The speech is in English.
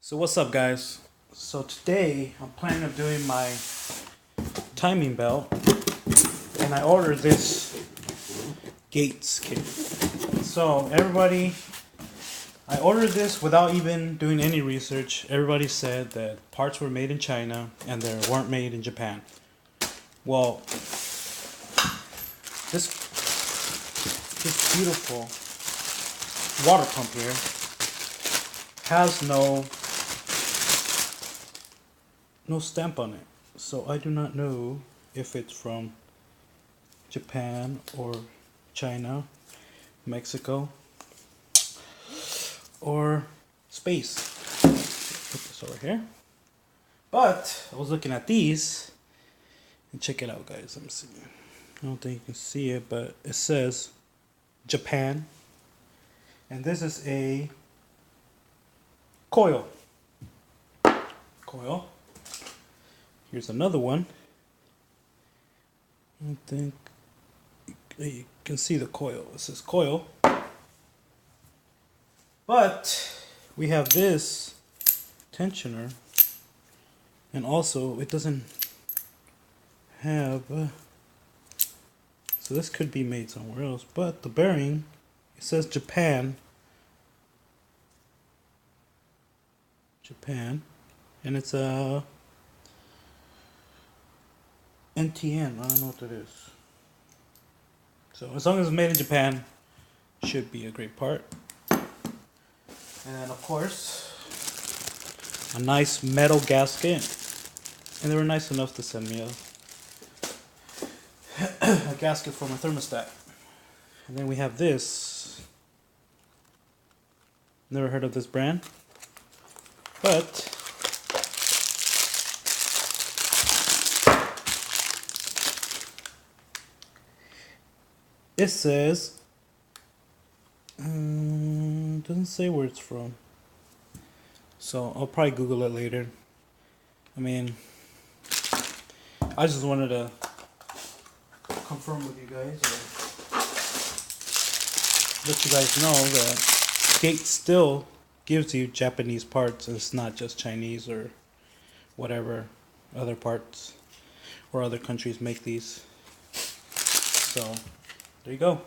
So what's up, guys? So today I'm planning on doing my timing belt, and I ordered this Gates kit. So everybody, I ordered this without even doing any research. Everybody said that parts were made in China and they weren't made in Japan. Well, this beautiful water pump here has no stamp on it, so I do not know if it's from Japan or China, Mexico, or space. Put this over here. But I was looking at these, and check it out, guys. Let me see. I don't think you can see it, but it says Japan, and this is a coil. Here's another one. I think you can see the coil. It says coil. But we have this tensioner, and also it doesn't have so this could be made somewhere else, but the bearing, it says Japan, and it's a NTN. I don't know what that is. So as long as it's made in Japan, should be a great part. And then of course, a nice metal gasket. And they were nice enough to send me a gasket for my thermostat. And then we have this. Never heard of this brand, but it says, doesn't say where it's from, so I'll probably Google it later. I mean, I just wanted to confirm with you guys, or let you guys know that Gates still gives you Japanese parts. It's not just Chinese or whatever other parts or other countries make these. So there you go.